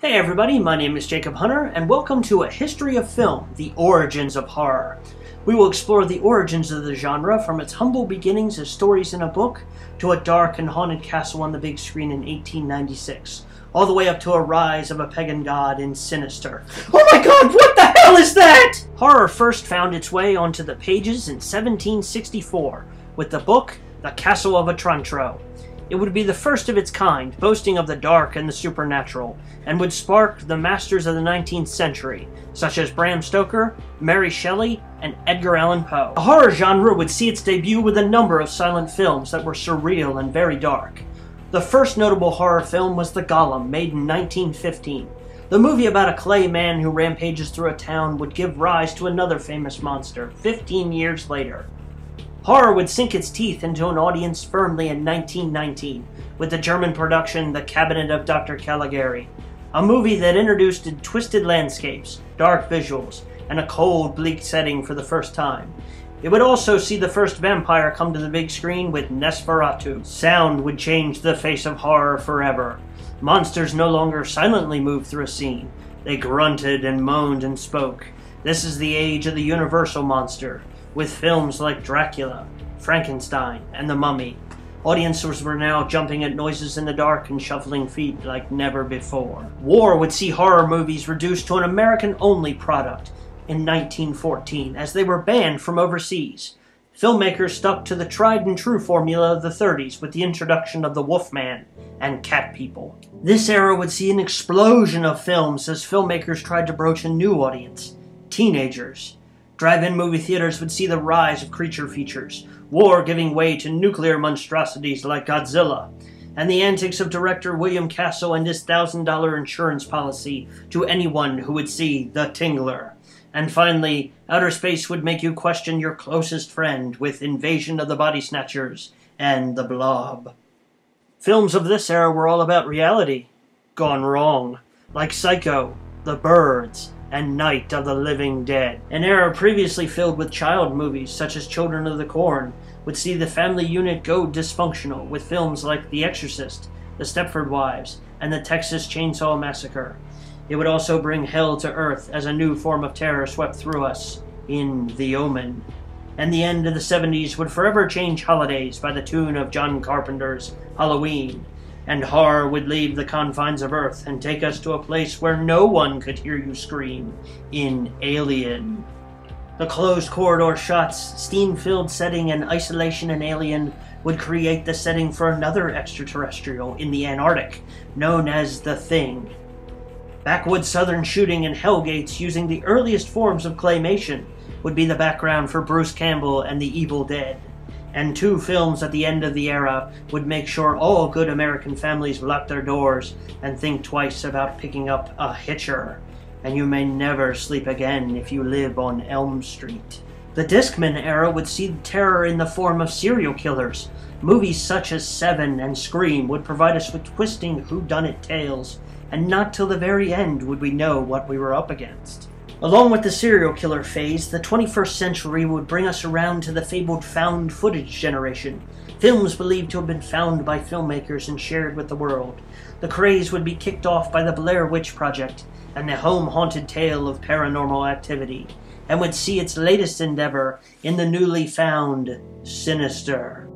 Hey everybody, my name is JHunter, and welcome to A History of Film, the Origins of Horror. We will explore the origins of the genre from its humble beginnings as stories in a book to a dark and haunted castle on the big screen in 1896, all the way up to a rise of a pagan god in Sinister. Oh my god, what the hell is that?! Horror first found its way onto the pages in 1764 with the book The Castle of Otranto. It would be the first of its kind, boasting of the dark and the supernatural, and would spark the masters of the 19th century, such as Bram Stoker, Mary Shelley, and Edgar Allan Poe. The horror genre would see its debut with a number of silent films that were surreal and very dark. The first notable horror film was The Golem, made in 1915. The movie about a clay man who rampages through a town would give rise to another famous monster 15 years later. Horror would sink its teeth into an audience firmly in 1919, with the German production The Cabinet of Dr. Caligari, a movie that introduced twisted landscapes, dark visuals, and a cold, bleak setting for the first time. It would also see the first vampire come to the big screen with Nosferatu. Sound would change the face of horror forever. Monsters no longer silently moved through a scene. They grunted and moaned and spoke. This is the age of the universal monster, with films like Dracula, Frankenstein, and The Mummy. Audiences were now jumping at noises in the dark and shuffling feet like never before. War would see horror movies reduced to an American-only product in 1914, as they were banned from overseas. Filmmakers stuck to the tried-and-true formula of the 30s with the introduction of the Wolfman and Cat People. This era would see an explosion of films as filmmakers tried to broach a new audience: teenagers. Drive-in movie theaters would see the rise of creature features, war giving way to nuclear monstrosities like Godzilla, and the antics of director William Castle and his $1,000 insurance policy to anyone who would see The Tingler. And finally, outer space would make you question your closest friend with Invasion of the Body Snatchers and The Blob. Films of this era were all about reality gone wrong, like Psycho, The Birds, and Night of the Living Dead. An era previously filled with child movies such as Children of the Corn would see the family unit go dysfunctional with films like The Exorcist, The Stepford Wives, and The Texas Chainsaw Massacre. It would also bring hell to earth as a new form of terror swept through us in The Omen. And the end of the 70s would forever change holidays by the tune of John Carpenter's Halloween, and horror would leave the confines of Earth and take us to a place where no one could hear you scream in Alien. The closed corridor shots, steam-filled setting, and isolation in Alien would create the setting for another extraterrestrial in the Antarctic, known as The Thing. Backwoods southern shooting and hellgates using the earliest forms of claymation would be the background for Bruce Campbell and the Evil Dead. And two films at the end of the era would make sure all good American families lock their doors and think twice about picking up a hitcher. And you may never sleep again if you live on Elm Street. The Discman era would see terror in the form of serial killers. Movies such as Seven and Scream would provide us with twisting whodunit tales, and not till the very end would we know what we were up against. Along with the serial killer phase, the 21st century would bring us around to the fabled found footage generation. Films believed to have been found by filmmakers and shared with the world. The craze would be kicked off by the Blair Witch Project and the home-haunted tale of paranormal activity, and would see its latest endeavor in the newly found Sinister.